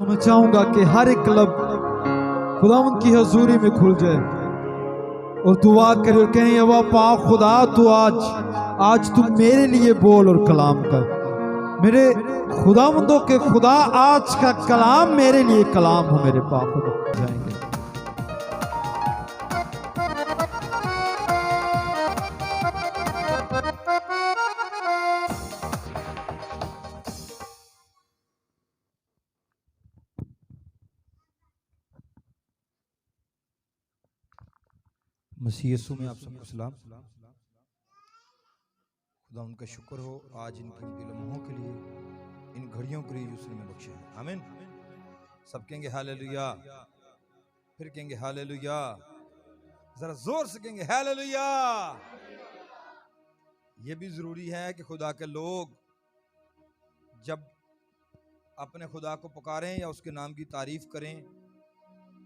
तो मैं चाहूंगा कि हर एक कलब खुदावंद की हजूरी में खुल जाए और दुआ करे और कहें अवा पाक खुदा तू आज तू मेरे लिए बोल और कलाम कर। मेरे खुदावंदों के खुदा आज का कलाम मेरे लिए कलाम हो। मेरे पाक खुदा जाएंगे। मसीह यीशु में आप सबको सलाम। खुदा उनका शुक्र हो आज इन कीमती लम्हों के लिए, इन घड़ियों के लिए उसने में बख्शे हैं। आमीन। सब कहेंगे हालेलुया, फिर कहेंगे हालेलुया, जरा जोर से कहेंगे हालेलुया। ये भी जरूरी है कि खुदा के लोग जब अपने खुदा को पुकारें या उसके नाम की तारीफ करें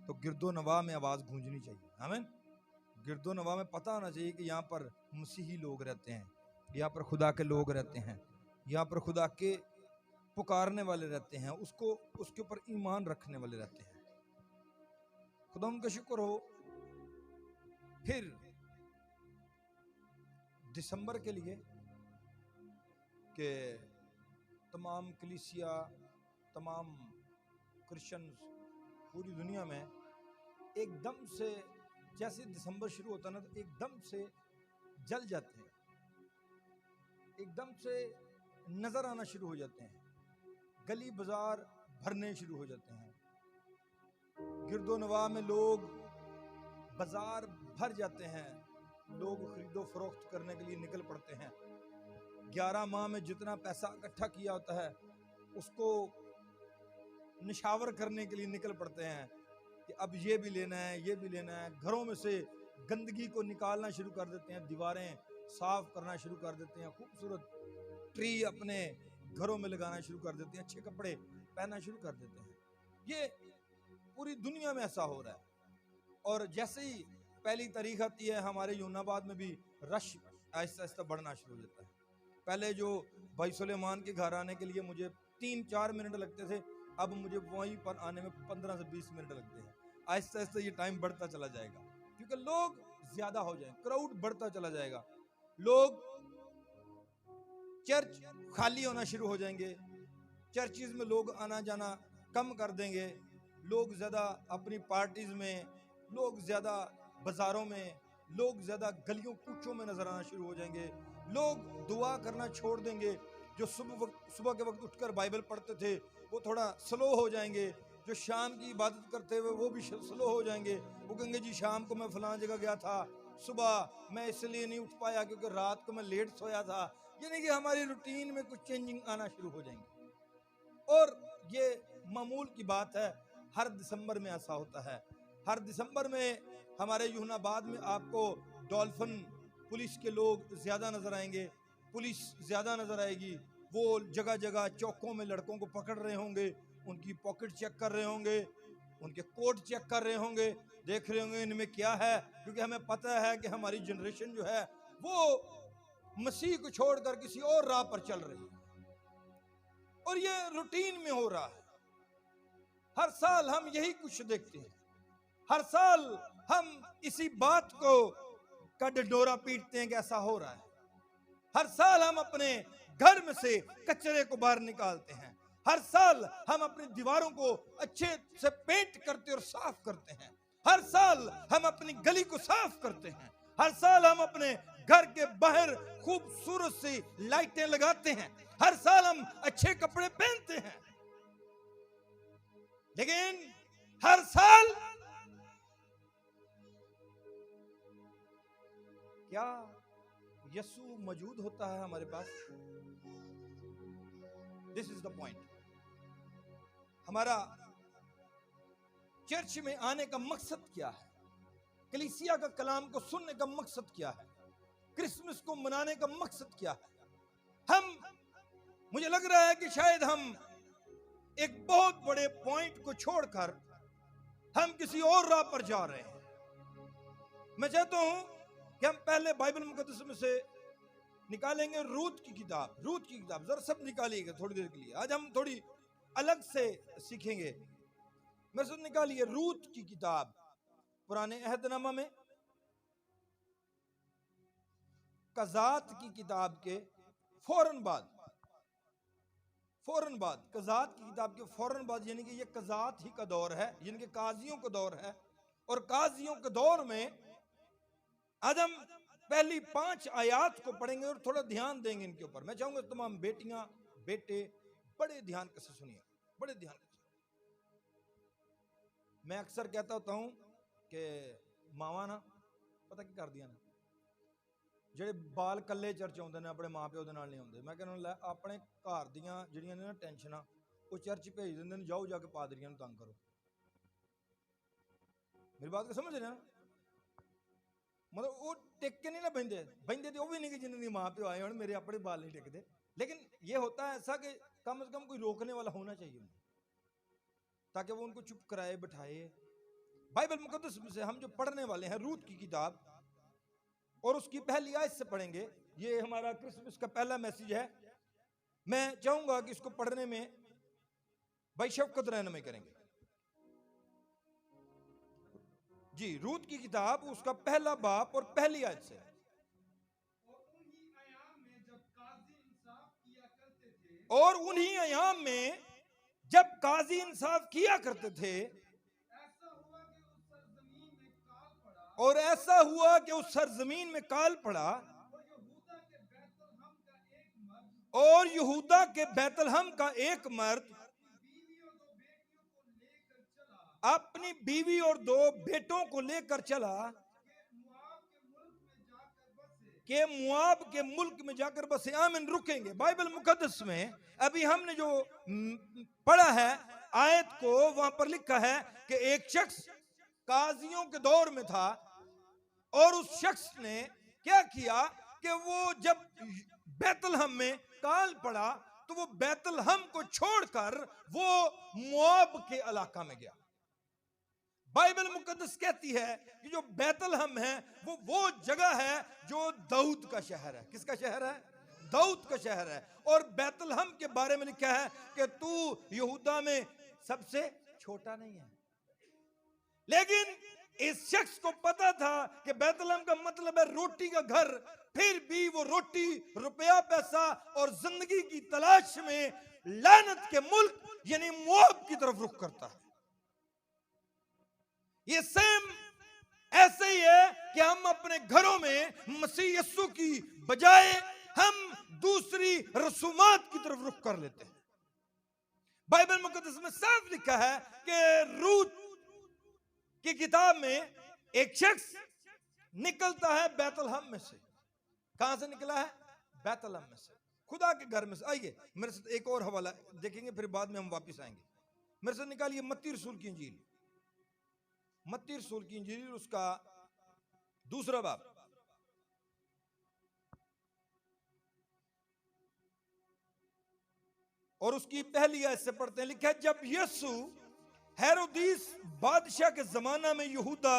तो गिरदो नवा में आवाज गूंजनी चाहिए। आमीन। गिरदो नवा में पता होना चाहिए कि यहाँ पर मसीही लोग रहते हैं, यहाँ पर खुदा के लोग रहते हैं, यहाँ पर खुदा के पुकारने वाले रहते हैं, उसको उसके ऊपर ईमान रखने वाले रहते हैं। खुदा उनका शुक्र हो। फिर दिसंबर के लिए कि तमाम कलीसिया, तमाम क्रिश्चियन पूरी दुनिया में एकदम से जैसे दिसंबर शुरू होता ना तो एकदम से जल जाते हैं, एकदम से नजर आना शुरू हो जाते हैं, गली बाजार भरने शुरू हो जाते हैं, गिरदो नवा में लोग बाजार भर जाते हैं, लोग खरीदो फरोख्त करने के लिए निकल पड़ते हैं। 11 माह में जितना पैसा इकट्ठा किया होता है उसको निशावर करने के लिए निकल पड़ते हैं कि अब ये भी लेना है, ये भी लेना है। घरों में से गंदगी को निकालना शुरू कर देते हैं, दीवारें साफ करना शुरू कर देते हैं, खूबसूरत ट्री अपने घरों में लगाना शुरू कर देते हैं, अच्छे कपड़े पहनना शुरू कर देते हैं। ये पूरी दुनिया में ऐसा हो रहा है। और जैसे ही पहली तारीख आती है हमारे यूनाबाद में भी रश आहिस्ता आहिस्ता बढ़ना शुरू हो जाता है। पहले जो भाई सुलेमान के घर आने के लिए मुझे 3-4 मिनट लगते थे, अब मुझे वहीं पर आने में 15 से 20 मिनट लगते हैं। आहिस्ता आहिस्ता ये टाइम बढ़ता चला जाएगा क्योंकि लोग ज्यादा हो जाएंगे, क्राउड बढ़ता चला जाएगा, लोग चर्च खाली होना शुरू हो जाएंगे, चर्चिज में लोग आना जाना कम कर देंगे, लोग ज्यादा अपनी पार्टीज में, लोग ज्यादा बाजारों में, लोग ज्यादा गलियों कूचों में नजर आना शुरू हो जाएंगे, लोग दुआ करना छोड़ देंगे। जो सुबह के वक्त उठकर बाइबल पढ़ते थे वो थोड़ा स्लो हो जाएंगे, जो शाम की इबादत करते हुए वो भी स्लो हो जाएंगे। वो कहेंगे जी शाम को मैं फलां जगह गया था, सुबह मैं इसलिए नहीं उठ पाया क्योंकि रात को मैं लेट सोया था। यानी कि हमारी रूटीन में कुछ चेंजिंग आना शुरू हो जाएंगे। और ये मामूल की बात है, हर दिसंबर में ऐसा होता है। हर दिसंबर में हमारे यूनाबाद में आपको डॉल्फिन पुलिस के लोग ज्यादा नजर आएंगे, पुलिस ज्यादा नजर आएगी। वो जगह जगह चौकों में लड़कों को पकड़ रहे होंगे, उनकी पॉकेट चेक कर रहे होंगे, उनके कोट चेक कर रहे होंगे, देख रहे होंगे इनमें क्या है, क्योंकि हमें पता है कि हमारी जनरेशन जो है वो मसीह को छोड़कर किसी और राह पर चल रही है। और ये रूटीन में हो रहा है। हर साल हम यही कुछ देखते हैं, हर साल हम इसी बात को का डंडोरा पीटते हैं कि ऐसा हो रहा है। हर साल हम अपने घर में से कचरे को बाहर निकालते हैं, हर साल हम अपनी दीवारों को अच्छे से पेंट करते और साफ करते हैं, हर साल हम अपनी गली को साफ करते हैं, हर साल हम अपने घर के बाहर खूबसूरत सी लाइटें लगाते हैं, हर साल हम अच्छे कपड़े पहनते हैं। लेकिन हर साल क्या यीशु मौजूद होता है हमारे पास? This is the point. हमारा चर्च में आने का मकसद क्या है? कलीसिया का कलाम को सुनने का मकसद क्या है? क्रिसमस को मनाने का मकसद क्या है? मुझे लग रहा है कि शायद हम एक बहुत बड़े पॉइंट को छोड़कर हम किसी और राह पर जा रहे हैं। मैं चाहता हूं कि हम पहले बाइबल मुकद्दस में से निकालेंगे रूत की किताब जरा सब निकालिएगा थोड़ी देर के लिए। आज हम थोड़ी अलग से सीखेंगे। मेरे साथ निकालिए रूत की किताब, पुराने अहदनामा में कज़ात की किताब के फौरन बाद कज़ात की किताब के फौरन बाद, यानी कि ये कज़ात ही का दौर है, यानी कि काजियों का दौर है। और काजियों के दौर में आज हम पहली 5 आयात को पढ़ेंगे और थोड़ा ध्यान देंगे इनके ऊपर। मैं चाहूंगा तमाम बेटियां बेटे बड़े ध्यान से सुनिए, बड़े ध्यान से। मैं अक्सर कहता होता हूं कि मावा ना पता की कर दिया ना, ਜਿਹੜੇ ਬਾਲ ਕੱਲੇ ਚਰਚ ਆਉਂਦੇ ਨੇ ਆਪਣੇ ਮਾਪਿਓ ਦੇ ਨਾਲ ਨਹੀਂ ਆਉਂਦੇ। ਮੈਂ ਕਹਿੰਦਾ ਲੈ ਆਪਣੇ ਘਰ ਦੀਆਂ ਜਿਹੜੀਆਂ ਨੇ ਨਾ ਟੈਨਸ਼ਨਾਂ ਉਹ ਚਰਚ ਭੇਜ ਦਿੰਦੇ ਨੇ, ਜਾਓ ਜਾ ਕੇ ਪਾਦਰੀਆਂ ਨੂੰ ਤੰਗ ਕਰੋ। ਮੇਰੀ ਬਾਤ ਸਮਝ ਰਹੇ ਨਾ? मतलब वो टिक के नहीं ना बंदे तो वो भी नहीं कि जिन्होंने माँ प्यो आए हो मेरे अपने बाल नहीं टिकते, लेकिन ये होता है ऐसा कि कम से कम कोई रोकने वाला होना चाहिए उन्हें, ताकि वो उनको चुप कराए बिठाए। बाइबल मुकद्दस में से हम जो पढ़ने वाले हैं रूत की किताब, और उसकी पहली आयत से पढ़ेंगे। ये हमारा क्रिसमस का पहला मैसेज है। मैं चाहूंगा कि इसको पढ़ने में भाई शफकत रहनुमाई करेंगे जी। रूत की किताब उसका पहला बाप और पहली आयत से। और उन्हीं अयाम में जब काजी इंसाफ किया करते थे, और ऐसा हुआ कि उस सरजमीन में काल पड़ा, और यहूदा के बैतलहम का एक मर्द अपनी बीवी और 2 बेटों को लेकर चला कि मुआब के मुल्क में जाकर बसे। आमिन, रुकेंगे। बाइबल मुकद्दस में अभी हमने जो पढ़ा है आयत को, वहां पर लिखा है कि एक शख्स काजियों के दौर में था, और उस शख्स ने क्या किया कि वो जब बैतलहम में काल पड़ा तो वो बैतलहम को छोड़कर वो मुआब के इलाका में गया। बाइबल मुकद्दस कहती है कि जो बैतलहम है वो जगह है जो दाऊद का शहर है। किसका शहर है? दाऊद का शहर है। और बैतलहम के बारे में लिखा है कि तू यहूदा में सबसे छोटा नहीं है। लेकिन इस शख्स को पता था कि बैतलहम का मतलब है रोटी का घर, फिर भी वो रोटी, रुपया, पैसा और जिंदगी की तलाश में लानत के मुल्क यानी मोआब की तरफ रुख करता है। ये सेम ऐसे ही है कि हम अपने घरों में मसीह यस्सु की बजाय हम दूसरी रसूमात की तरफ रुख कर लेते हैं। बाइबल मुकद्दस में साफ लिखा है कि रूत की किताब में एक शख्स निकलता है बैतलहम में से। कहां से निकला है? बैतलहम में से, खुदा के घर में से। आइए मेरे साथ एक और हवाला देखेंगे, फिर बाद में हम वापस आएंगे। मेरे साथ निकालिए मत्ती रसूल की इंजील, मत्ती रसूल की इंजील उसका 2 बाब, और उसकी पहली आयत से पढ़ते हैं। लिखा है जब यीशु हेरोदिस बादशाह के जमाना में यहूदा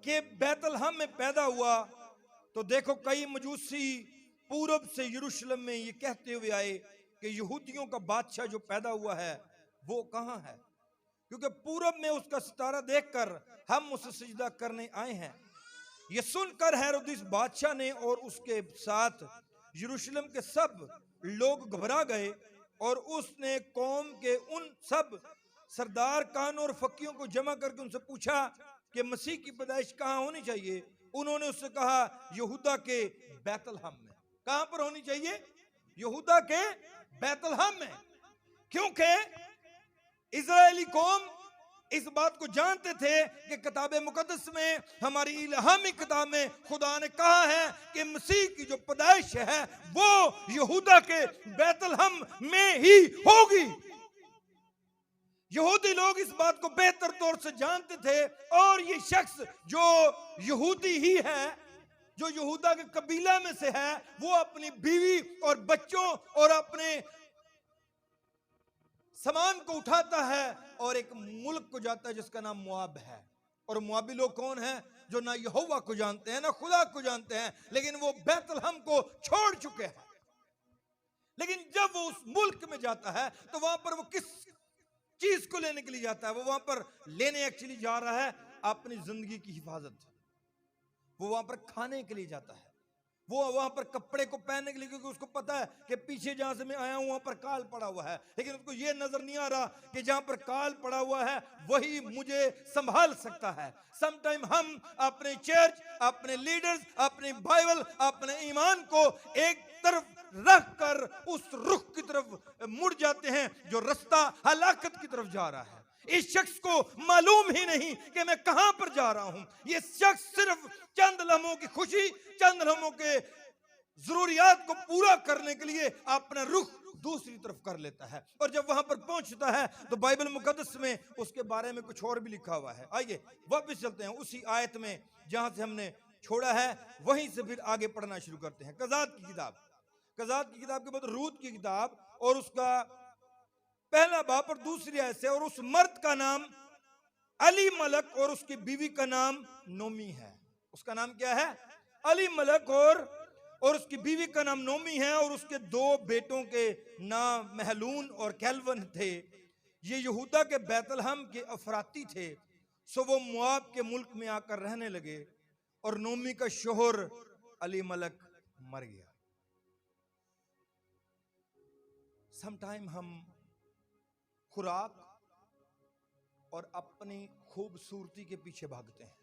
के बैतलहम में पैदा हुआ, तो देखो कई मजूसी पूरब से यरूशलेम में ये कहते हुए आए कि यहूदियों का बादशाह जो पैदा हुआ है वो कहां है, क्योंकि पूरब में उसका सितारा देखकर हम उसे सजदा करने आए हैं। ये सुनकर हेरोदिस बादशाह ने और उसके साथ यरूशलेम के सब लोग घबरा गए, और उसने कौम के उन सब सरदार कानों और फकीयों को जमा करके उनसे पूछा कि मसीह की पैदाइश कहां होनी चाहिए। उन्होंने उससे कहा यहूदा के बैतलहम में। कहां पर होनी चाहिए? यहूदा के बैतलहम में, क्योंकि इजरायली कौम इस बात को जानते थे कि किताब मुकद्दस में, हमारी इल्हामी किताब में खुदा ने कहा है कि मसीह की जो पैदाइश है वो यहूदा के बैतलहम में ही होगी। यहूदी लोग इस बात को बेहतर तौर से जानते थे, और ये शख्स जो यहूदी ही है, जो यहूदा के कबीला में से है, वो अपनी बीवी और बच्चों और अपने सामान को उठाता है और एक मुल्क को जाता है जिसका नाम मुआब है। और मुआबी लोग कौन हैं? जो ना यहोवा को जानते हैं ना खुदा को जानते हैं, लेकिन वो बैतलहम को छोड़ चुके हैं। लेकिन जब वो उस मुल्क में जाता है तो वहां पर वो किस चीज को लेने के लिए जाता है, वो वहां पर लेने एक्चुअली जा रहा है अपनी जिंदगी की हिफाजत। वो वहां पर खाने के लिए जाता है, वो वहां पर कपड़े को पहनने के लिए, क्योंकि उसको पता है कि पीछे जहां से मैं आया हूं वहां पर काल पड़ा हुआ है। लेकिन उसको ये नजर नहीं आ रहा कि जहां पर काल पड़ा हुआ है वही मुझे संभाल सकता है। समटाइम हम अपने चर्च, अपने लीडर्स, अपने बाइबल, अपने ईमान को एक तरफ रख कर उस रुख की तरफ मुड़ जाते हैं जो रास्ता हलाकत की तरफ जा रहा है। इस शख्स को मालूम ही नहीं कि मैं कहां पर जा रहा हूं। ये शख्स सिर्फ चंद लम्हों की खुशी, चंद लम्हों के जरूरियात को पूरा करने के लिए अपना रुख दूसरी तरफ कर लेता है, और जब वहां पर पहुंचता है तो बाइबल मुकद्दस में उसके बारे में कुछ और भी लिखा हुआ है। आइए वापस चलते हैं उसी आयत में जहां से हमने छोड़ा है, वहीं से फिर आगे पढ़ना शुरू करते हैं। कज़ात की किताब, कज़ात की किताब के बाद रूत की किताब और उसका पहला बाप और दूसरी आयत से, और उस मर्द का नाम अली मलक और उसकी बीवी का नाम नोमी है। उसका नाम क्या है? अली मलक और उसकी बीवी का नाम नोमी है, और उसके दो बेटों के नाम महलून और कैलवन थे। ये यहूदा के बैतलहम के अफराती थे। सो वो मुआब के मुल्क में आकर रहने लगे, और नोमी का शोहर अली मलक मर गया। समटाइम हम खुराक और अपनी खूबसूरती के पीछे भागते हैं।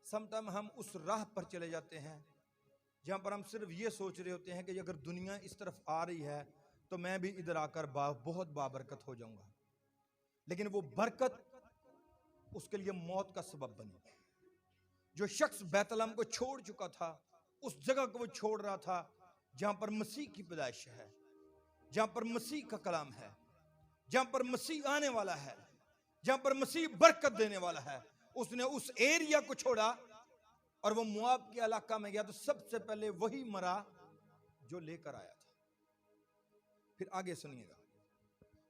समटाइम हम उस राह पर चले जाते हैं जहां पर हम सिर्फ ये सोच रहे होते हैं कि अगर दुनिया इस तरफ आ रही है तो मैं भी इधर आकर बहुत बाबरकत हो जाऊंगा। लेकिन वो बरकत उसके लिए मौत का सबब बनी। जो शख्स बैतलहम को छोड़ चुका था, उस जगह को वो छोड़ रहा था जहां पर मसीह की पैदाइश है, जहां पर मसीह का कलाम है, जहां पर मसीह आने वाला है, जहां पर मसीह बरकत देने वाला है। उसने उस एरिया को छोड़ा और वो मुआब के इलाका में गया, तो सबसे पहले वही मरा जो लेकर आया था। फिर आगे सुनिएगा।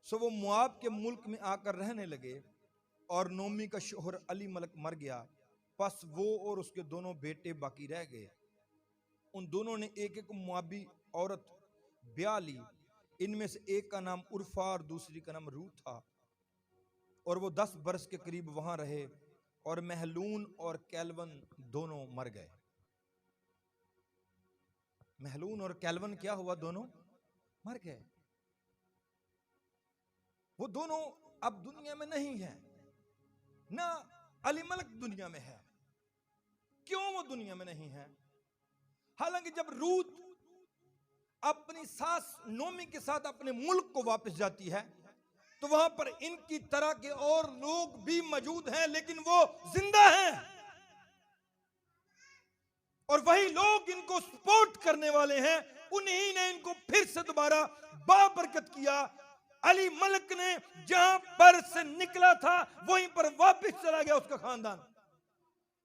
सो वो मुआब के मुल्क में आकर रहने लगे, और नोमी का शोहर अली मलक मर गया। बस वो और उसके दोनों बेटे बाकी रह गए। उन दोनों ने एक एक मुआबी औरत ब्याह ली। इनमें से एक का नाम उर्फा और दूसरी का नाम रूत था, और वो 10 बरस के करीब वहां रहे, और महलून और कैलवन दोनों मर गए। महलून और कैलवन क्या हुआ? दोनों मर गए। वो दोनों अब दुनिया में नहीं है, ना अली मलक दुनिया में है। क्यों वो दुनिया में नहीं है? हालांकि जब रूत अपनी सास नोमी के साथ अपने मुल्क को वापस जाती है तो वहां पर इनकी तरह के और लोग भी मौजूद हैं, लेकिन वो जिंदा हैं, और वही लोग इनको सपोर्ट करने वाले हैं। उन्हीं ने इनको फिर से दोबारा बाबरकत किया। अली मलक ने जहां पर से निकला था वहीं पर वापस चला गया उसका खानदान।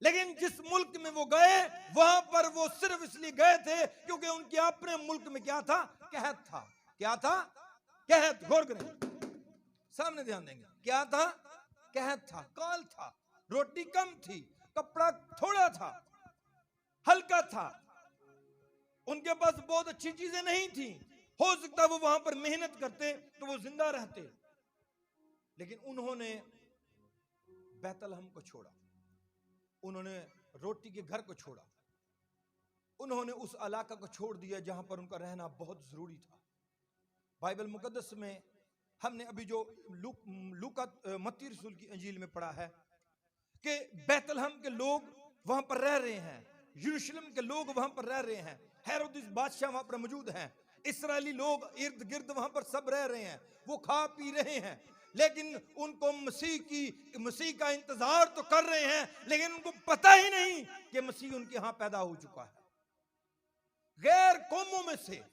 लेकिन जिस मुल्क में वो गए वहां पर वो सिर्फ इसलिए गए थे क्योंकि उनके अपने मुल्क में क्या था? कहत था। क्या था? कहत। गौर करें, सामने ध्यान देंगे। क्या था? कहत था, काल था, रोटी कम थी, कपड़ा थोड़ा था, हल्का था, उनके पास बहुत अच्छी चीजें नहीं थी। हो सकता वो वहां पर मेहनत करते तो वो जिंदा रहते, लेकिन उन्होंने बैतलहम को छोड़ा, उन्होंने रोटी के घर को छोड़ा, उन्होंने उस इलाका को छोड़ दिया जहां पर उनका रहना बहुत जरूरी था। बाइबल मुकद्दस में हमने अभी जो मत्ती रसूल की इंजील में पढ़ा है कि बैतलहम के लोग वहां पर रह रहे हैं, यरूशलेम के लोग वहां पर रह रहे हैं, हेरोदिस बादशाह वहां पर मौजूद हैं, इस्राएली लोग इर्द गिर्द वहां पर सब रह रहे हैं, वो खा पी रहे हैं, लेकिन उनको मसीह का इंतजार तो कर रहे हैं, लेकिन उनको पता ही नहीं कि मसीह उनके यहां पैदा हो चुका है। गैर कौमों में से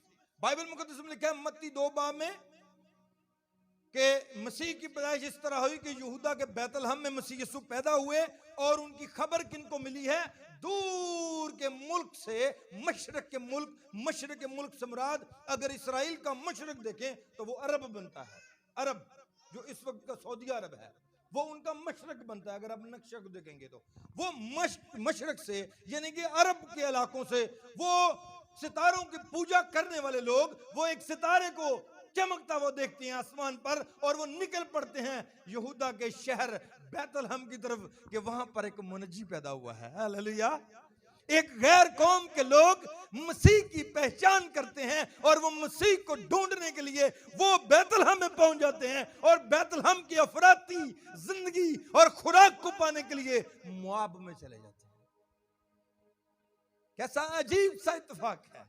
बाइबल मुकद्दस में लिखा है मत्ती 2 बाब में कि मसीह की पैदाइश इस तरह हुई कि यहूदा के बैतलहम में मसीह यीशु पैदा हुए, और उनकी खबर किनको मिली है? दूर के मुल्क से, मशरक के मुल्क से मुराद अगर इसराइल का मशरक देखें तो वो अरब बनता है। अरब जो इस वक्त का सऊदी अरब है वो उनका मशरक बनता है। अगर आप नक्शा को देखेंगे तो वो मशरक से यानी कि अरब के इलाकों से वो सितारों की पूजा करने वाले लोग वो एक सितारे को चमकता वो देखते हैं आसमान पर और वो निकल पड़ते हैं यहूदा के शहर बैतलहम की तरफ कि वहां पर एक मुनज्जी पैदा हुआ है। हालेलुया। एक गैर कौम के लोग मसीह की पहचान करते हैं और वो मसीह को ढूंढने के लिए वो बैतलहम में पहुंच जाते हैं और बैतलहम की अफराती जिंदगी और खुराक को पाने के लिए मुआब में चले जाते हैं। कैसा अजीब सा इत्तेफाक है।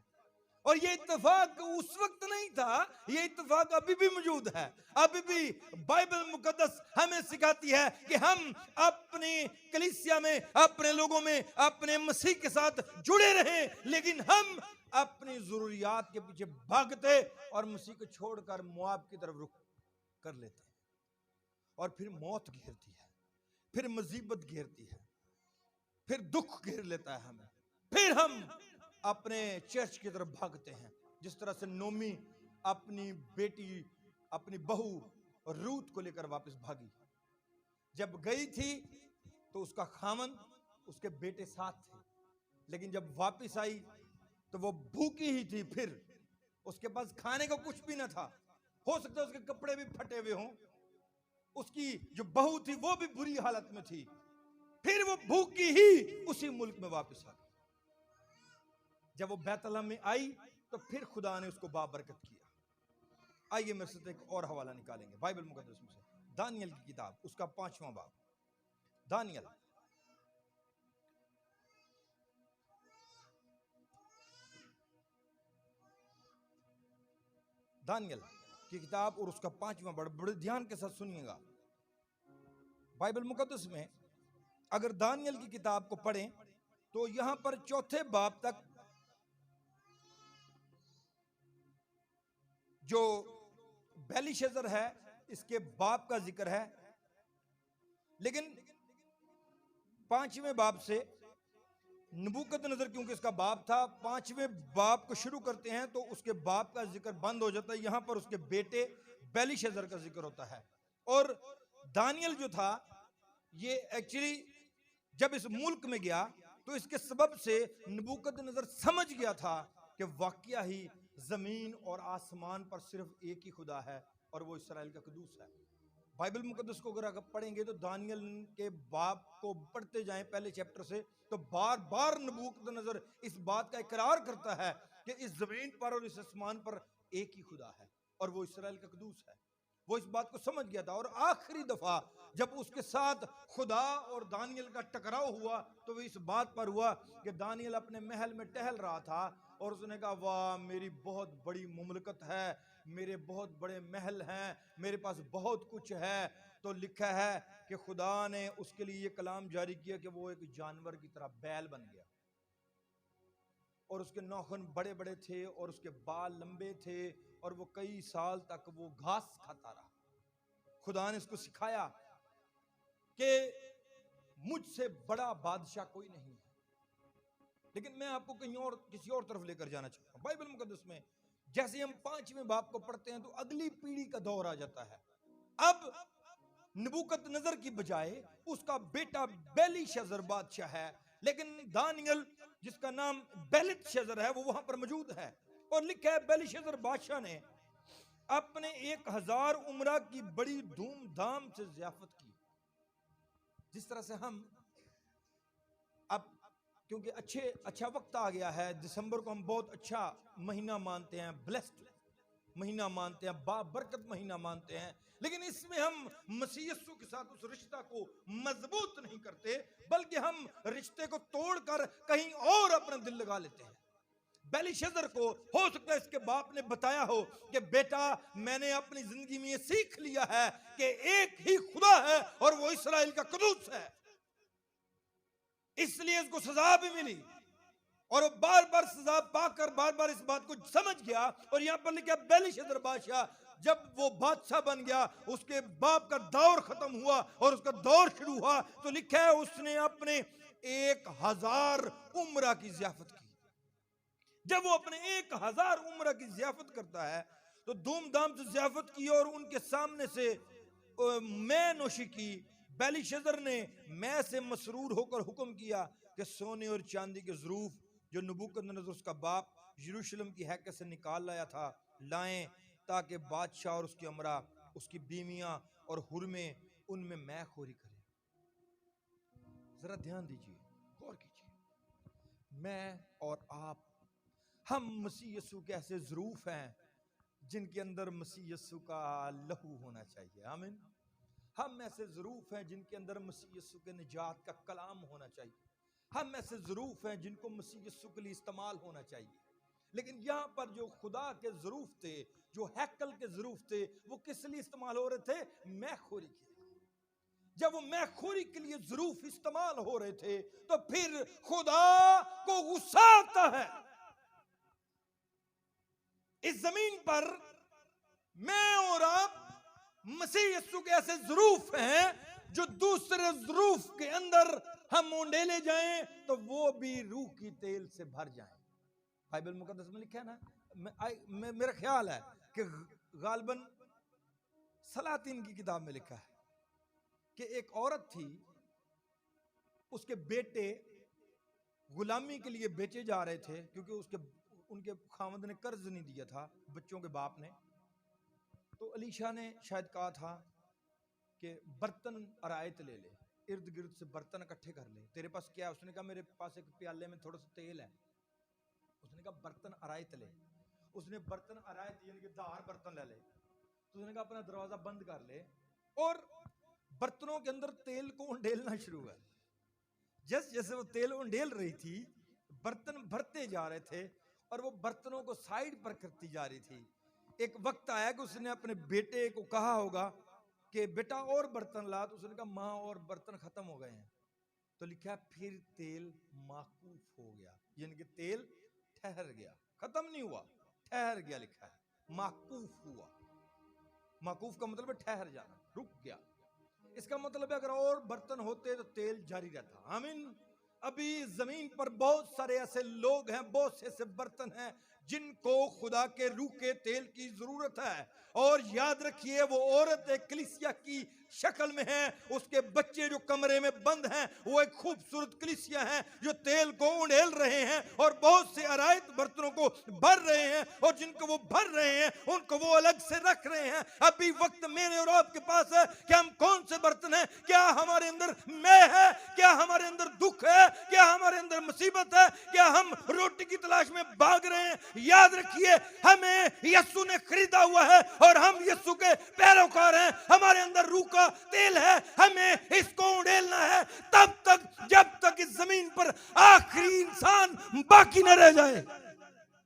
और ये इत्तेफाक उस वक्त नहीं था, ये इत्तेफाक अभी भी मौजूद है। अभी भी बाइबल मुकद्दस हमें सिखाती है कि हम अपनी कलीसिया में, अपने लोगों में, अपने मसीह के साथ जुड़े रहें, लेकिन हम अपनी जरूरियात के पीछे भागते और मसीह को छोड़कर मुआब की तरफ रुख कर लेते हैं। और फिर मौत घेरती है, फिर मुसीबत घेरती है, फिर दुख घेर लेता है हमें, फिर हम अपने चर्च की तरफ भागते हैं। जिस तरह से नोमी अपनी बेटी, अपनी बहू रूत को लेकर वापस भागी। जब गई थी तो उसका खामन, उसके बेटे साथ थे, लेकिन जब वापस आई तो वो भूखी ही थी। फिर उसके पास खाने को कुछ भी ना था, हो सकता है उसके कपड़े भी फटे हुए हों, उसकी जो बहू थी वो भी बुरी हालत में थी। फिर वो भूखी ही उसी मुल्क में वापस आ गई। जब वो बैतलहम में आई तो फिर खुदा ने उसको बाबरकत किया। आइए मेरे से एक और हवाला निकालेंगे बाइबल मुकद्दस में से, दानियल की किताब, उसका 5वां बाब। दानियल दानियल की किताब और उसका 5वां बाब। बड़े ध्यान के साथ सुनिएगा। बाइबल मुकद्दस में अगर दानियल की किताब को पढ़ें तो यहां पर 4 बाब तक जो बेलिशज़र है इसके बाप का जिक्र है, लेकिन 5वें बाब से नबूकदनेस्सर, क्योंकि इसका बाप था, 5वें बाब को शुरू करते हैं तो उसके बाप का जिक्र बंद हो जाता है। यहां पर उसके बेटे बेलिशज़र का जिक्र होता है। और दानियल जो था ये एक्चुअली जब इस मुल्क में गया तो इसके सबब से नबूकदनेस्सर समझ गया था कि वाकया ही जमीन और आसमान पर सिर्फ एक ही खुदा है और वो इस्राएल का कदूस है। बाइबल मुकद्दस को अगर पढ़ेंगे तो दानियल के बाप को पढ़ते जाएं पहले चैप्टर से, तो बार बार नबूकदनेस्सर इस बात का इकरार करता है कि इस जमीन पर और इस आसमान पर एक ही खुदा है और वो इस्राएल का कदूस है। वो इस बात को समझ गया था। और आखिरी दफा जब उसके साथ खुदा और दानियल का टकराव हुआ तो वो इस बात पर हुआ कि दानियल अपने महल में टहल रहा था और उसने कहा, वाह मेरी बहुत बड़ी मुमलकत है, मेरे बहुत बड़े महल हैं, मेरे पास बहुत कुछ है। तो लिखा है कि खुदा ने उसके लिए ये कलाम जारी किया कि वो एक जानवर की तरह बैल बन गया और उसके नाखून बड़े बड़े थे और उसके बाल लंबे थे और वो कई साल तक वो घास खाता रहा। खुदा ने उसको सिखाया कि मुझसे बड़ा बादशाह कोई नहीं है। लेकिन मैं आपको कहीं और किसी और तरफ लेकर जाना चाहता हूं। बाइबल मुकद्दस में जैसे हम 5वें बाब को पढ़ते हैं तो अगली पीढ़ी का दौर आ जाता है। अब नबूकदनेस्सर की बजाय उसका बेटा बेलिशज़र बादशाह है, लेकिन दानियल जिसका नाम बेलिशज़र है वो वहां पर मौजूद है। और लिखा है बेलिशज़र बादशाह ने अपने 1000 उम्रा की बड़ी धूमधाम से ज़ियाफत की। जिस तरह से हम अब क्योंकि अच्छा वक्त आ गया है, दिसंबर को हम बहुत अच्छा महीना मानते हैं, ब्लेस्ड महीना मानते हैं, बाबरकत महीना मानते हैं, लेकिन इसमें हम मसीह यीशु के साथ उस रिश्ता को मजबूत नहीं करते, बल्कि हम रिश्ते को तोड़कर कहीं और अपना दिल लगा लेते हैं। बेलिशज़र को हो सकता है इसके बाप ने बताया हो कि बेटा मैंने अपनी जिंदगी में ये सीख लिया है कि एक ही खुदा है और वो इस्राएल का कदूस है, इसलिए इसको सजा भी मिली और वो बार बार सजा पाकर बार बार इस बात को समझ गया। और यहां पर लिखा बेलिशज़र बादशाह जब वो बादशाह बन गया, उसके बाप का दौर खत्म हुआ और उसका दौर शुरू हुआ, तो लिखा है उसने अपने 1000 उम्रा की ज़ियाफत की। जब वो अपने 1000 उम्र की ज़ियाफत करता है तो धूमधाम से ज़ियाफत की और उनके सामने से मैं नोशी की। बेलिशज़र ने मैं से मसरूर होकर हुक्म किया कि सोने और चांदी के ज़रूफ जो नबूकदनेस्सर उसका बाप यरूशलेम की हैकत से निकाल लाया था लाएं, ताकि बादशाह और उसकी अमरा, उसकी बीवियां और हुर्मे उनमें मैखोरी करें। जरा ध्यान दीजिए, गौर कीजिए। मैं और आप, हम मसीह यीशु के ऐसे ज़रूफ हैं जिनके अंदर मसीह यीशु का लहू होना चाहिए। आमीन। हम ऐसे ज़रूफ हैं जिनके अंदर मसीह यीशु के निजात का कलाम होना चाहिए। हम ऐसे ज़रूफ हैं जिनको मसीह यीशु के लिए इस्तेमाल होना चाहिए। लेकिन यहाँ पर जो खुदा के ज़रूफ थे, जो हैकल के ज़रूफ थे, वो किस लिए इस्तेमाल हो रहे थे? मैखोरी के लिए। जब वो मैखोरी के लिए ज़रूफ इस्तेमाल हो रहे थे तो फिर खुदा को गुस्सा आता है। इस जमीन पर मैं और आप मसीह यीशु के ऐसे ज़रूफ हैं जो दूसरे ज़रूफ के अंदर हम उंडेले जाएं तो वो भी रूह की तेल से भर जाएं। बाइबल मुकद्दस में लिखा है ना, मेरा ख्याल है कि गालबन सलातीन की किताब में लिखा है कि एक औरत थी, उसके बेटे गुलामी के लिए बेचे जा रहे थे क्योंकि उनके खामद ने कर्ज नहीं दिया था, बच्चों के बाप ने। तो अलीशा ने शायद कहा था कि बर्तन आरायत ले ले, इर्द गिर्द से बर्तन इकट्ठे कर ले। तेरे पास क्या है? उसने कहा मेरे पास एक प्याले में थोड़ा सा तेल है। उसने कहा बर्तन आरायत ले। उसने बर्तन आरायत यानी कि धार बर्तन ले ले। तो उसने कहा अपना दरवाजा बंद कर ले और बर्तनों के अंदर तेल को उंडेलना शुरू कर। जैसे जैसे वो तेल उंडेल रही थी, बर्तन भरते जा रहे थे और वो बर्तनों को साइड पर करती जा रही थी। एक वक्त आया कि उसने अपने बेटे को कहा होगा कि बेटा और बर्तन ला। तो उसने कहा माँ और बर्तन खत्म हो गए हैं। तो लिखा फिर तेल माकूफ हो गया, यानी कि तेल ठहर गया, खत्म नहीं हुआ, ठहर गया। लिखा है माकूफ हुआ। माकूफ का मतलब है ठहर जाना, रुक गया। इसका मतलब है अगर और बर्तन होते तो तेल जारी रहता। आमीन। अभी जमीन पर बहुत सारे ऐसे लोग हैं, बहुत से ऐसे बर्तन हैं जिनको खुदा के रूह के तेल की जरूरत है। और याद रखिए, वो औरत एक कलीसिया की शक्ल में है, उसके बच्चे जो कमरे में बंद हैं वो एक खूबसूरत कलीसिया है जो तेल को उंडेल रहे हैं और बहुत से आरायत बर्तनों को भर रहे हैं, और जिनको वो भर रहे हैं उनको वो अलग से रख रहे हैं। अभी वक्त मेरे और आपके पास है कि हम कौन से बर्तन हैं। क्या हमारे अंदर मैं है? क्या हमारे अंदर दुख है? क्या हमारे अंदर मुसीबत है? क्या हम रोटी की तलाश में भाग रहे हैं? याद रखिए, हमें यीशु ने खरीदा हुआ है और हम यीशु के पैरोकार हैं। हमारे अंदर रूह का तेल है, हमें इसको उंडेलना है तब तक जब तक इस जमीन पर आखिरी इंसान बाकी न रह जाए।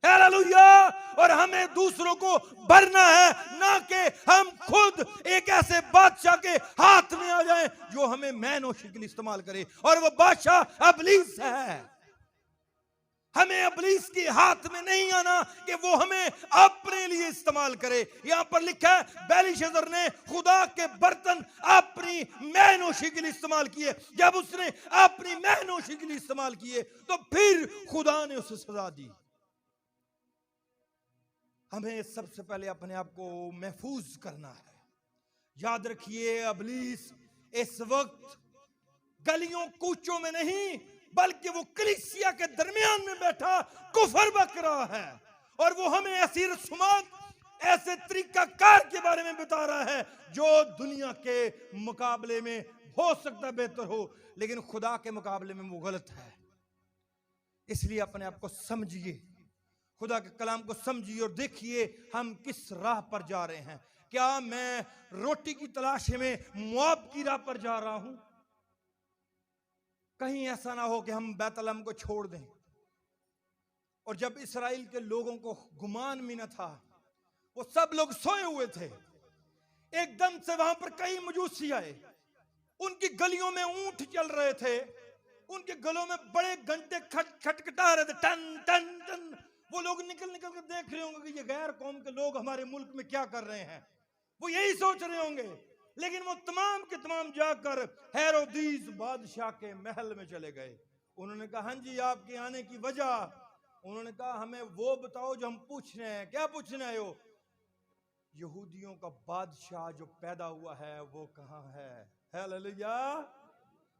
हालेलुया। और हमें दूसरों को भरना है, ना कि हम खुद एक ऐसे बादशाह के हाथ में आ जाएं जो हमें मैनोशी के लिए इस्तेमाल करे, और वो बादशाह इब्लीस है। हमें इब्लीस के हाथ में नहीं आना कि वो हमें अपने लिए इस्तेमाल करे। यहां पर लिखा है बेलिशस्सर ने खुदा के बर्तन अपनी मैनोशी के लिए इस्तेमाल किए। जब उसने अपनी मैनोशी के लिए इस्तेमाल किए तो फिर खुदा ने उसे सजा दी। हमें सबसे पहले अपने आप को महफूज करना है। याद रखिए, इब्लीस इस वक्त गलियों कूचों में नहीं बल्कि वो कलीसिया के दरमियान में बैठा कुफर बक रहा है, और वो हमें ऐसी रस्मात, ऐसे तरीकाकार के बारे में बता रहा है जो दुनिया के मुकाबले में हो सकता है बेहतर हो, लेकिन खुदा के मुकाबले में वो गलत है। इसलिए अपने आप को समझिए, खुदा के कलाम को समझिए और देखिए हम किस राह पर जा रहे हैं। क्या मैं रोटी की तलाश में मुआब की राह पर जा रहा हूं? कहीं ऐसा ना हो कि हम बैतलहम को छोड़ दें। और जब इस्राएल के लोगों को गुमान भी न था, वो सब लोग सोए हुए थे, एकदम से वहां पर कई मजूसी आए। उनकी गलियों में ऊंट चल रहे थे, उनके गलों में बड़े घंटे खटखटा रहे थे, टन टन टन। वो लोग निकल निकल कर देख रहे होंगे कि ये गैर कौम के लोग हमारे मुल्क में क्या कर रहे हैं, वो यही सोच रहे होंगे। लेकिन वो तमाम के तमाम जाकर हेरोदीस बादशाह के महल में चले गए। उन्होंने कहा हाँ जी, आपके आने की वजह। उन्होंने कहा हमें वो बताओ जो हम पूछ रहे हैं। क्या पूछने आए हो? यहूदियों का बादशाह जो पैदा हुआ है वो कहाँ है? हालेलुया।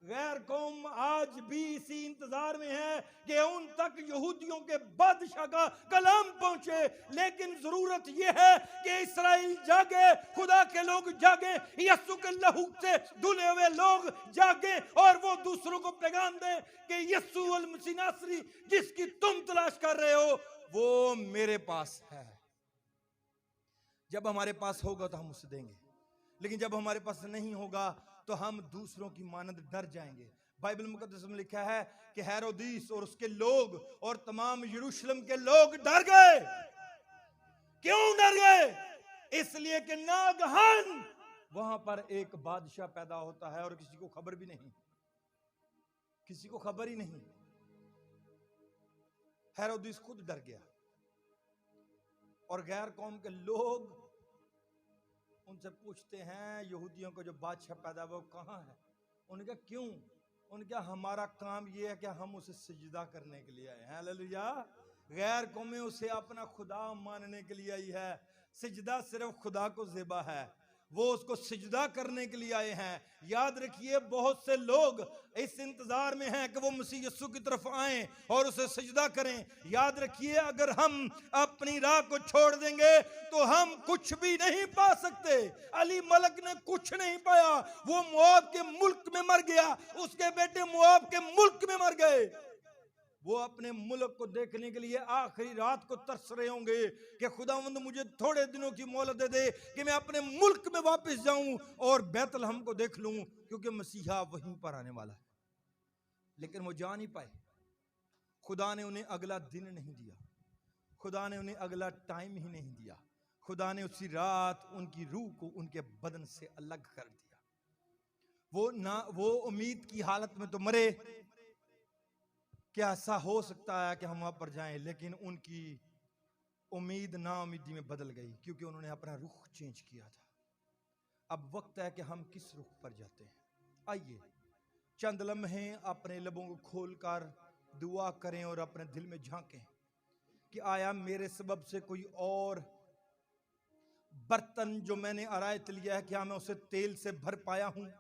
गैर कौम आज भी इसी इंतजार में है कि उन तक यहूदियों के बादशाह का कलाम पहुंचे। लेकिन जरूरत यह है कि इस्राएल जागे, खुदा के लोग जागे, यीशु के लहू से धुले हुए लोग जागे और वो दूसरों को पैगाम दें कि यीशु अल मसीह नासरी जिसकी तुम तलाश कर रहे हो वो मेरे पास है। जब हमारे पास होगा तो हम उसे देंगे, लेकिन जब हमारे पास नहीं होगा तो हम दूसरों की मानद डर जाएंगे। बाइबल मुकद्दस में लिखा है कि हेरोदिस और उसके लोग और तमाम यरूशलेम के लोग डर गए। क्यों डर गए? इसलिए कि नागहान वहां पर एक बादशाह पैदा होता है और किसी को खबर भी नहीं, किसी को खबर ही नहीं। हेरोदिस खुद डर गया और गैर कौम के लोग उनसे पूछते हैं यहूदियों को जो बादशाह पैदा हुआ वो कहाँ है? उनका क्यों? उनका हमारा काम ये है कि हम उसे सजदा करने के लिए आए हैं। हालेलुया। गैर कौमें उसे अपना खुदा मानने के लिए आई है। सजदा सिर्फ खुदा को ज़ेबा है, वो उसको सजदा करने के लिए आए हैं। याद रखिए बहुत से लोग इस इंतजार में हैं कि वो मसीह यीशु की तरफ आएं और उसे सजदा करें। याद रखिए अगर हम अपनी राह को छोड़ देंगे तो हम कुछ भी नहीं पा सकते। अली मलक ने कुछ नहीं पाया, वो मोआब के मुल्क में मर गया, उसके बेटे मोआब के मुल्क में मर गए। वो अपने मुल्क को देखने के लिए आखिरी रात को तरस रहे होंगे कि खुदावंद मुझे थोड़े दिनों की मोहलत दे दे कि मैं अपने मुल्क में वापस जाऊं और बैतलहम को देख लूं, क्योंकि मसीहा वहीं पर आने वाला है। लेकिन वो जा नहीं पाए। खुदा ने उन्हें अगला दिन नहीं दिया, खुदा ने उन्हें अगला टाइम ही नहीं दिया। खुदा ने उसी रात उनकी रूह को उनके बदन से अलग कर दिया। वो उम्मीद की हालत में तो मरे, क्या ऐसा हो सकता है कि हम वहां पर जाएं, लेकिन उनकी उम्मीद नाउमीदी में बदल गई क्योंकि उन्होंने अपना रुख चेंज किया था। अब वक्त है कि हम किस रुख पर जाते हैं। आइए चंद लम्हे अपने लबों को खोलकर दुआ करें और अपने दिल में झांकें कि आया मेरे सबब से कोई और बर्तन जो मैंने आरायत लिया है, क्या मैं उसे तेल से भर पाया हूं,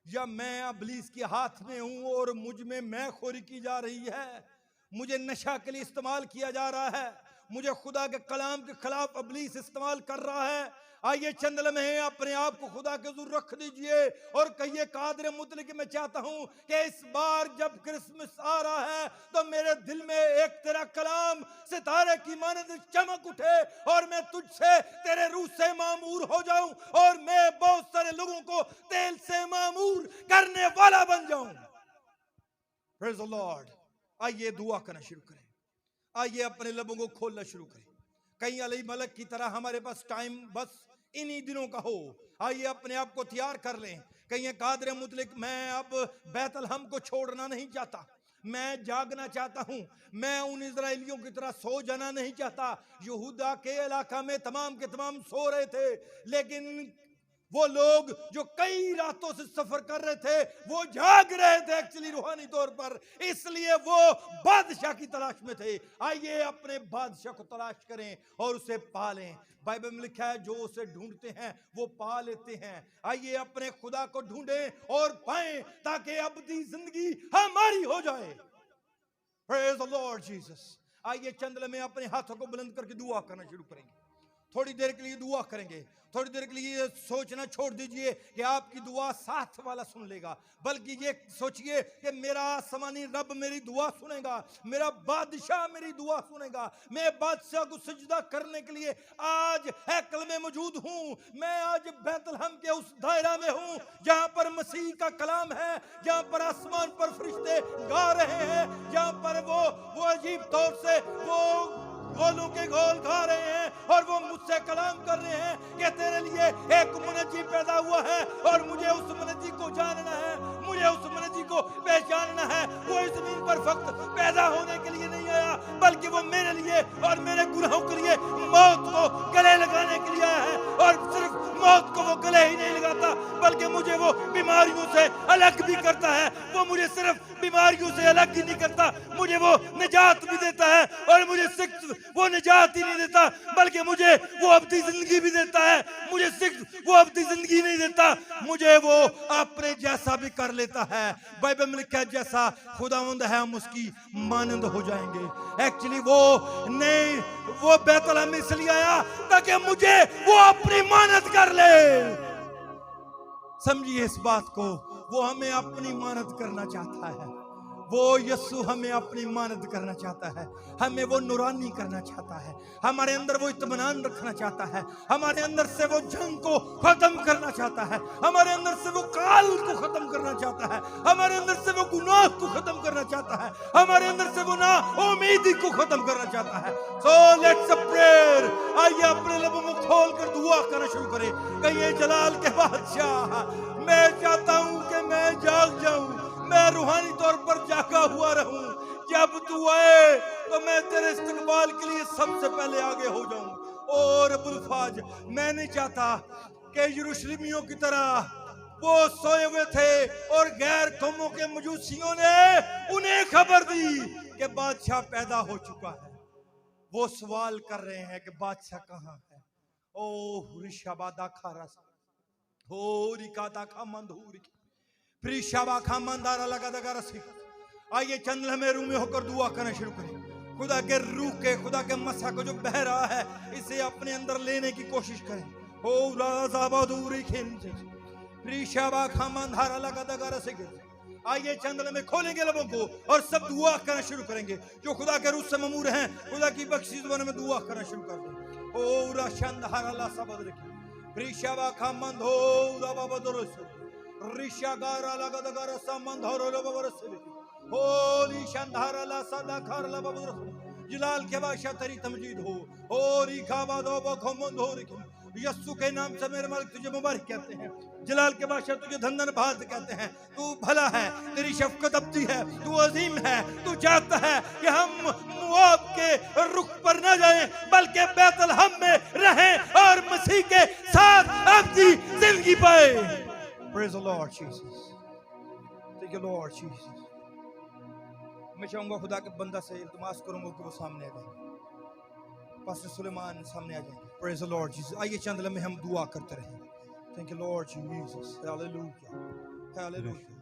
या मैं इब्लीस के हाथ में हूं और मुझ में मैं खोरी की जा रही है, मुझे नशा के लिए इस्तेमाल किया जा रहा है, मुझे खुदा के कलाम के खिलाफ इब्लीस इस्तेमाल कर रहा है। आइए चंद लम्हे अपने आप को खुदा के हुज़ूर रख दीजिए और कहिए कादिर मुतलक मैं चाहता हूं कि इस बार जब क्रिसमस आ रहा है तो मेरे दिल में एक तेरा कलाम सितारे की मानद चमक उठे और मैं तुझसे तेरे रूह से मामूर हो जाऊं और मैं बहुत सारे लोगों को तेल से मामूर करने वाला बन जाऊं। Praise the Lord. आइए दुआ करना शुरू करें, आइए अपने लबों को खोलना शुरू करें। कहीं अली मलक की तरह हमारे पास टाइम बस इन्हीं दिनों का हो। आइए अपने आप को तैयार कर लें। कहीं कादिर मुतलक मैं अब बैतलहम को छोड़ना नहीं चाहता, मैं जागना चाहता हूं, मैं उन इजराइलियों की तरह सो जाना नहीं चाहता। यहूदा के इलाका में तमाम के तमाम सो रहे थे, लेकिन वो लोग जो कई रातों से सफर कर रहे थे वो जाग रहे थे एक्चुअली रूहानी तौर पर, इसलिए वो बादशाह की तलाश में थे। आइए अपने बादशाह को तलाश करें और उसे पालें। बाइबल में लिखा है जो उसे ढूंढते हैं वो पा लेते हैं। आइए अपने खुदा को ढूंढें और पाएं ताकि अबदी जिंदगी हमारी हो जाए। Praise the Lord Jesus. आइए चंद लम्हे अपने हाथों को बुलंद करके दुआ करना शुरू करेंगे। थोड़ी देर के लिए दुआ करेंगे, थोड़ी देर के लिए सोचना छोड़ दीजिए कि आपकी दुआ साथ वाला सुन लेगा, बल्कि ये सोचिए कि मेरा आसमानी रब मेरी दुआ सुनेगा, मेरा बादशाह मेरी दुआ सुनेगा। मैं बादशाह को सजदा करने के लिए आज हैकल में मौजूद हूँ। मैं आज बैतलहम के उस दायरा में हूँ जहाँ पर मसीह का कलाम है, जहाँ पर आसमान पर फरिश्ते गा रहे हैं, जहाँ पर वो अजीब तौर से वो गोलों के गोल गा रहे हैं और वो मुझसे कलाम कर रहे हैं कि तेरे लिए एक मुनज्जी पैदा हुआ है और मुझे उस मुनज्जी को जानना है, मुझे उस मुनज्जी को पहचानना है। वो इस जमीन पर फक्त पैदा होने के लिए नहीं आया, बल्कि वो मेरे लिए और मेरे गुनाहों के लिए मौत को गले लगाने के लिए आया है। और सिर्फ मौत को वो गले ही नहीं लगाता, बल्कि मुझे मुझे वो बीमारियों से अलग भी करता है। वो मुझे सिर्फ बीमारियों से अलग ही नहीं करता, मुझे वो निजात भी देता है। और मुझे सिर्फ वो निजात ही नहीं देता बल्कि मुझे वो अब्दी जिंदगी भी देता है। मुझे सिर्फ वो अब्दी जिंदगी नहीं देता, मुझे वो अपने जैसा भी कर लेता है। बाइबल में लिखा है जैसा खुदावंद है हम उसकी मानंद हो जाएंगे। एक्चुअली वो नहीं, वो बैतलहम में इसलिए आया ताकि मुझे वो अपनी मानद कर ले। समझिए इस बात को, वो हमें अपनी मानद करना चाहता है। वो यीशु हमें अपनी मानद करना चाहता है, हमें वो नूरानी करना चाहता है, हमारे अंदर वो इत्मीनान रखना चाहता है, हमारे अंदर से वो जंग को खत्म करना चाहता है, हमारे अंदर से वो काल को खत्म करना चाहता है, हमारे अंदर से वो गुनाह को खत्म करना चाहता है, हमारे अंदर से वो ना उम्मीदी को खत्म करना चाहता है। So let's a prayer. आइए अपने लबों को खोलकर दुआ करना शुरू करें। कहिए जलाल के बादशाह, मैं चाहता हूं कि मैं जाग जाऊं, मैं रूहानी तौर पर जागा हुआ रहूं। जब तू आए तो मैं तेरे इस्तकबाल के लिए सबसे पहले आगे हो जाऊं। और अबुल फाज, मैं नहीं चाहता कि यरूशलेमियों की तरह वो सोए हुए थे और गैर कौमों के मजूसियों ने उन्हें खबर दी कि बादशाह पैदा हो चुका है। वो सवाल कर रहे हैं कि बादशाह कहाँ है। ओ ऋषाबादा खारस हो रिकाता खा मंदूर प्रीशाबा खा मंदारा लगा दगा रसी। आइए चंद लम्हे रूह में होकर दुआ करना शुरू करें। खुदा के रूह के, खुदा के मसा को जो बह रहा है, इसे अपने अंदर लेने की कोशिश करें। ओ लाज़ाबादूरी खिंचे प्रीशाबा खा मंदारा लगा दगा रसी। आइए चंद लम्हे खोलेंगे लबों को और सब दुआ करना शुरू करेंगे। जो खुदा के रूह से ममूर हैं, खुदा की बख्शिश में दुआ करना शुरू कर दें। ओ राशंधारा ला सबद रखी प्रीशाबा खा मंदो राबाबदरस रिशागारा लगदगारा समंधरो लबरसबे होली शंधारा ला सदा खर लबरस जलाल के बादशाह तेरी तमजीद हो। होरी खाबा दो बखमंदो रखी। यीशु के नाम से मेरे मालिक तुझे मुबारक कहते हैं। जलाल के बादशाह तुझे धन्यवाद भात कहते हैं। तू भला है, तेरी शफकत अब्दी है, तू अजीम है। तू चाहता है कि हम मुआब के रुख पर न जाएं बल्कि बैतलहम में रहें और मसीह के साथ अब्दी जिंदगी पाए। Praise the Lord Jesus. Thank you Lord Jesus. मैं चाहूंगा खुदा के बंदा से इल्तिमास करूंगा कि वो सामने आ जाए। पास्टर सुलेमान सामने आ जाएंगे। Praise the Lord Jesus. आइए चंद लम्हे हम दुआ करते रहें। Thank you Lord Jesus. Hallelujah. Hallelujah.